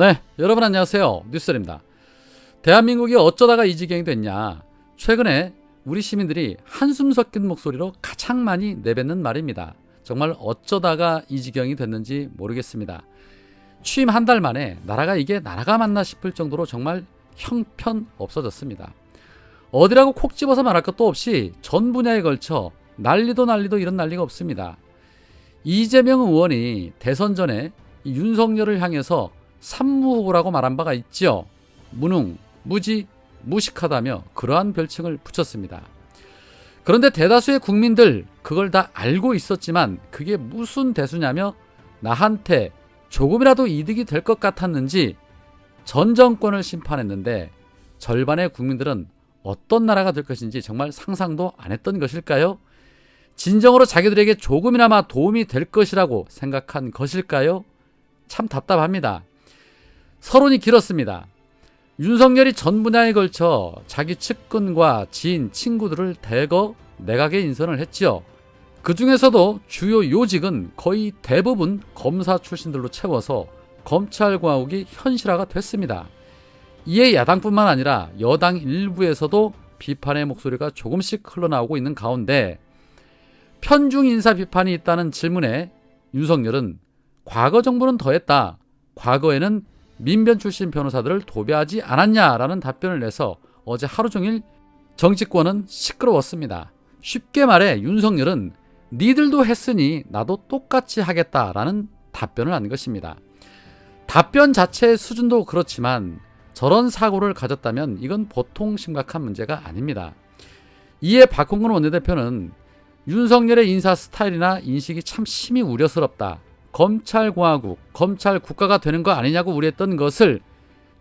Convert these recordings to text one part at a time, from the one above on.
네, 여러분 안녕하세요. 뉴스입니다. 대한민국이 어쩌다가 이 지경이 됐냐. 최근에 우리 시민들이 한숨 섞인 목소리로 가장 많이 내뱉는 말입니다. 정말 어쩌다가 이 지경이 됐는지 모르겠습니다. 취임 한 달 만에 나라가 이게 나라가 맞나 싶을 정도로 정말 형편 없어졌습니다. 어디라고 콕 집어서 말할 것도 없이 전 분야에 걸쳐 난리도 이런 난리가 없습니다. 이재명 의원이 대선 전에 윤석열을 향해서 삼무후보라고 말한 바가 있지요. 무능, 무지, 무식하다며 그러한 별칭을 붙였습니다. 그런데 대다수의 국민들 그걸 다 알고 있었지만 그게 무슨 대수냐며 나한테 조금이라도 이득이 될 것 같았는지 전 정권을 심판했는데 절반의 국민들은 어떤 나라가 될 것인지 정말 상상도 안 했던 것일까요? 진정으로 자기들에게 조금이나마 도움이 될 것이라고 생각한 것일까요? 참 답답합니다. 서론이 길었습니다. 윤석열이 전 분야에 걸쳐 자기 측근과 지인, 친구들을 대거 내각에 인선을 했지요. 그 중에서도 주요 요직은 거의 대부분 검사 출신들로 채워서 검찰공화국이 현실화가 됐습니다. 이에 야당뿐만 아니라 여당 일부에서도 비판의 목소리가 조금씩 흘러나오고 있는 가운데 편중 인사 비판이 있다는 질문에 윤석열은 과거 정부는 더했다. 과거에는 민변 출신 변호사들을 도배하지 않았냐라는 답변을 내서 어제 하루 종일 정치권은 시끄러웠습니다. 쉽게 말해 윤석열은 니들도 했으니 나도 똑같이 하겠다라는 답변을 한 것입니다. 답변 자체의 수준도 그렇지만 저런 사고를 가졌다면 이건 보통 심각한 문제가 아닙니다. 이에 박홍근 원내대표는 윤석열의 인사 스타일이나 인식이 참 심히 우려스럽다. 검찰공화국, 검찰국가가 되는 거 아니냐고 우려했던 것을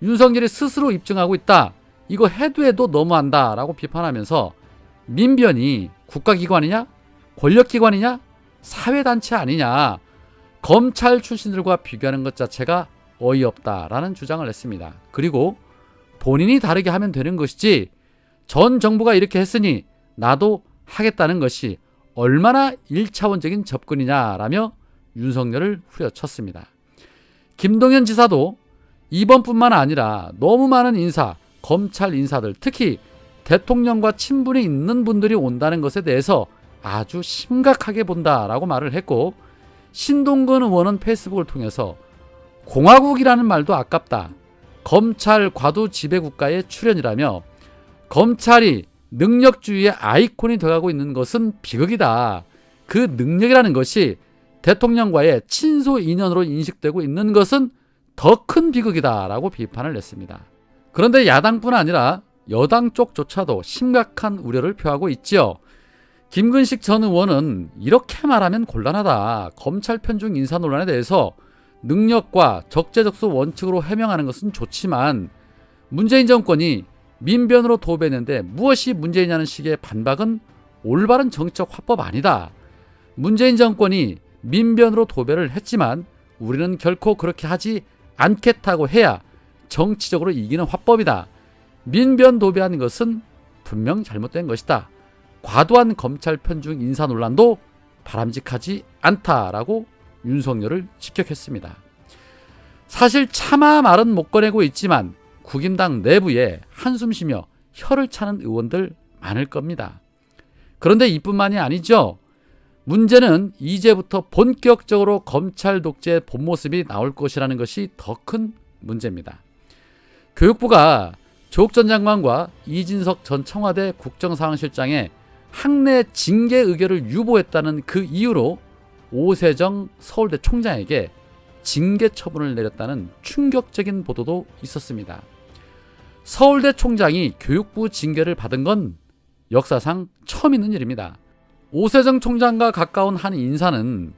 윤석열이 스스로 입증하고 있다. 이거 해도 너무한다 라고 비판하면서 민변이 국가기관이냐? 권력기관이냐? 사회단체 아니냐? 검찰 출신들과 비교하는 것 자체가 어이없다라는 주장을 했습니다. 그리고 본인이 다르게 하면 되는 것이지 전 정부가 이렇게 했으니 나도 하겠다는 것이 얼마나 1차원적인 접근이냐라며 윤석열을 후려쳤습니다. 김동연 지사도 이번뿐만 아니라 너무 많은 인사, 검찰 인사들, 특히 대통령과 친분이 있는 분들이 온다는 것에 대해서 아주 심각하게 본다라고 말을 했고, 신동근 의원은 페이스북을 통해서 공화국이라는 말도 아깝다. 검찰 과도 지배국가의 출현이라며 검찰이 능력주의의 아이콘이 되어가고 있는 것은 비극이다. 그 능력이라는 것이 대통령과의 친소 인연으로 인식되고 있는 것은 더 큰 비극이다라고 비판을 냈습니다. 그런데 야당뿐 아니라 여당 쪽조차도 심각한 우려를 표하고 있지요. 김근식 전 의원은 이렇게 말하면 곤란하다. 검찰 편중 인사 논란에 대해서 능력과 적재적소 원칙으로 해명하는 것은 좋지만 문재인 정권이 민변으로 도배했는데 무엇이 문제냐는 식의 반박은 올바른 정치적 화법 아니다. 문재인 정권이 민변으로 도배를 했지만 우리는 결코 그렇게 하지 않겠다고 해야 정치적으로 이기는 화법이다. 민변 도배하는 것은 분명 잘못된 것이다. 과도한 검찰 편중 인사 논란도 바람직하지 않다라고 윤석열을 직격했습니다. 사실 차마 말은 못 꺼내고 있지만 국임당 내부에 한숨 쉬며 혀를 차는 의원들 많을 겁니다. 그런데 이뿐만이 아니죠. 문제는 이제부터 본격적으로 검찰 독재의 본 모습이 나올 것이라는 것이 더 큰 문제입니다. 교육부가 조국 전 장관과 이진석 전 청와대 국정상황실장의 학내 징계 의결을 유보했다는 그 이유로 오세정 서울대 총장에게 징계 처분을 내렸다는 충격적인 보도도 있었습니다. 서울대 총장이 교육부 징계를 받은 건 역사상 처음 있는 일입니다. 오세정 총장과 가까운 한 인사는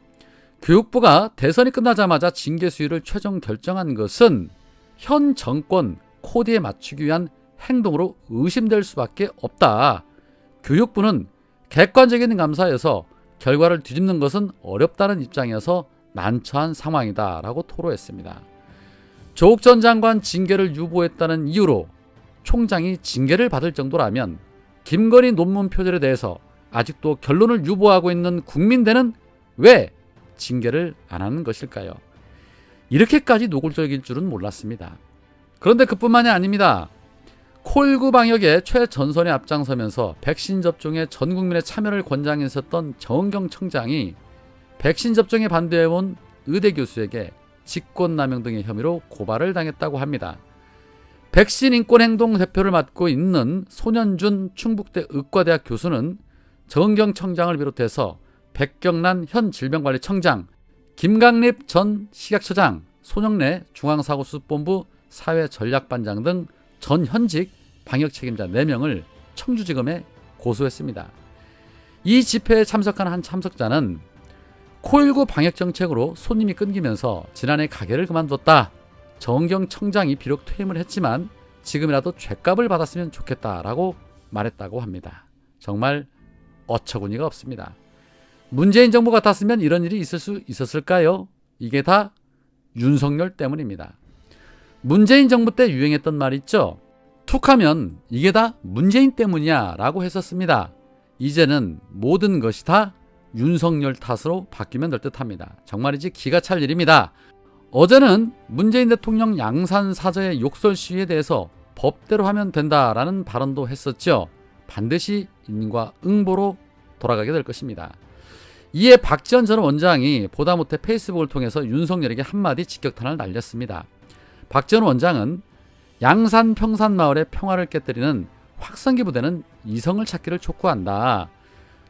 교육부가 대선이 끝나자마자 징계 수위를 최종 결정한 것은 현 정권 코드에 맞추기 위한 행동으로 의심될 수밖에 없다. 교육부는 객관적인 감사에서 결과를 뒤집는 것은 어렵다는 입장이어서 난처한 상황이다 라고 토로했습니다. 조국 전 장관 징계를 유보했다는 이유로 총장이 징계를 받을 정도라면 김건희 논문 표절에 대해서 아직도 결론을 유보하고 있는 국민대는 왜 징계를 안 하는 것일까요? 이렇게까지 노골적일 줄은 몰랐습니다. 그런데 그뿐만이 아닙니다. 코일9 방역의 최전선에 앞장서면서 백신 접종에 전 국민의 참여를 권장했었던 정은경 청장이 백신 접종에 반대해온 의대 교수에게 직권남용 등의 혐의로 고발을 당했다고 합니다. 백신 인권행동 대표를 맡고 있는 손현준 충북대 의과대학 교수는 정은경 청장을 비롯해서 백경란 현 질병관리청장, 김강립 전 식약처장, 손영래 중앙사고수습본부 사회전략반장 등 전 현직 방역 책임자 4명을 청주지검에 고소했습니다. 이 집회에 참석한 한 참석자는 코일9 방역 정책으로 손님이 끊기면서 지난해 가게를 그만뒀다. 정은경 청장이 비록 퇴임을 했지만 지금이라도 죗값을 받았으면 좋겠다라고 말했다고 합니다. 정말 어처구니가 없습니다. 문재인 정부 같았으면 이런 일이 있을 수 있었을까요? 이게 다 윤석열 때문입니다. 문재인 정부 때 유행했던 말 있죠? 툭하면 이게 다 문재인 때문이야 라고 했었습니다. 이제는 모든 것이 다 윤석열 탓으로 바뀌면 될 듯합니다. 정말이지 기가 찰 일입니다. 어제는 문재인 대통령 양산 사저의 욕설 시위에 대해서 법대로 하면 된다라는 발언도 했었죠. 반드시 인과 응보로 돌아가게 될 것입니다. 이에 박지원 전 원장이 보다 못해 페이스북을 통해서 윤석열에게 한마디 직격탄을 날렸습니다. 박지원 원장은 양산 평산마을의 평화를 깨뜨리는 확성기 부대는 이성을 찾기를 촉구한다.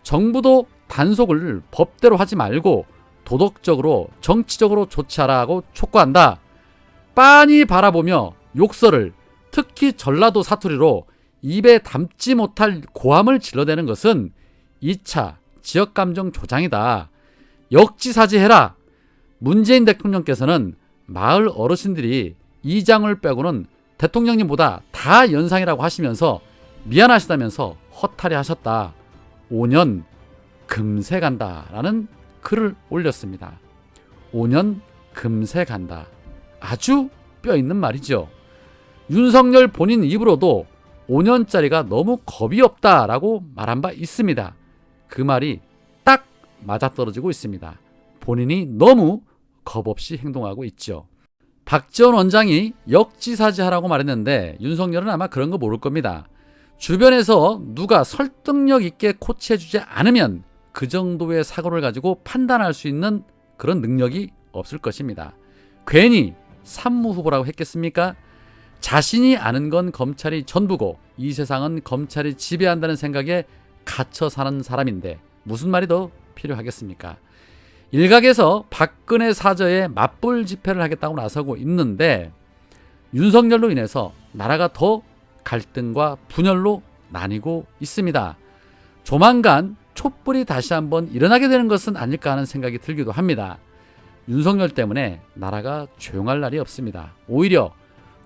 정부도 단속을 법대로 하지 말고 도덕적으로 정치적으로 조치하라고 촉구한다. 빤히 바라보며 욕설을 특히 전라도 사투리로 입에 담지 못할 고함을 질러대는 것은 2차 지역감정 조장이다. 역지사지해라. 문재인 대통령께서는 마을 어르신들이 이장을 빼고는 대통령님보다 다 연상이라고 하시면서 미안하시다면서 허탈해 하셨다. 5년 금세 간다 라는 글을 올렸습니다. 5년 금세 간다. 아주 뼈있는 말이죠. 윤석열 본인 입으로도 5년짜리가 너무 겁이 없다라고 말한 바 있습니다. 그 말이 딱 맞아떨어지고 있습니다. 본인이 너무 겁없이 행동하고 있죠. 박지원 원장이 역지사지하라고 말했는데 윤석열은 아마 그런 거 모를 겁니다. 주변에서 누가 설득력 있게 코치해주지 않으면 그 정도의 사고를 가지고 판단할 수 있는 그런 능력이 없을 것입니다. 괜히 산무후보라고 했겠습니까? 자신이 아는 건 검찰이 전부고 이 세상은 검찰이 지배한다는 생각에 갇혀 사는 사람인데 무슨 말이 더 필요하겠습니까? 일각에서 박근혜 사저에 맞불 집회를 하겠다고 나서고 있는데 윤석열로 인해서 나라가 더 갈등과 분열로 나뉘고 있습니다. 조만간 촛불이 다시 한번 일어나게 되는 것은 아닐까 하는 생각이 들기도 합니다. 윤석열 때문에 나라가 조용할 날이 없습니다. 오히려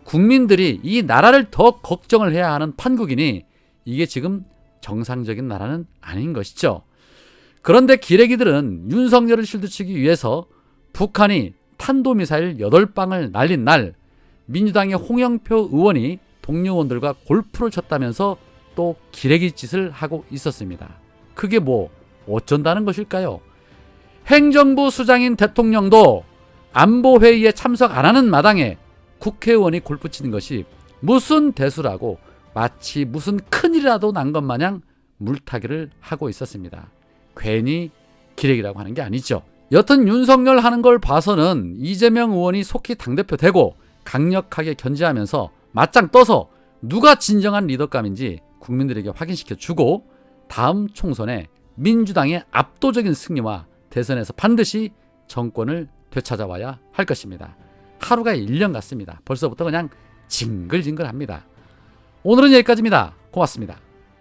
국민들이 이 나라를 더 걱정을 해야 하는 판국이니 이게 지금 정상적인 나라는 아닌 것이죠. 그런데 기레기들은 윤석열을 실드치기 위해서 북한이 탄도미사일 8방을 날린 날 민주당의 홍영표 의원이 동료 의원들과 골프를 쳤다면서 또 기레기 짓을 하고 있었습니다. 그게 뭐 어쩐다는 것일까요? 행정부 수장인 대통령도 안보회의에 참석 안 하는 마당에 국회의원이 골프 치는 것이 무슨 대수라고 마치 무슨 큰일이라도 난 것 마냥 물타기를 하고 있었습니다. 괜히 기레기라고 하는 게 아니죠. 여튼 윤석열 하는 걸 봐서는 이재명 의원이 속히 당대표 되고 강력하게 견제하면서 맞짱 떠서 누가 진정한 리더감인지 국민들에게 확인시켜주고 다음 총선에 민주당의 압도적인 승리와 대선에서 반드시 정권을 되찾아와야 할 것입니다. 하루가 1년 같습니다. 벌써부터 그냥 징글징글합니다. 오늘은 여기까지입니다. 고맙습니다.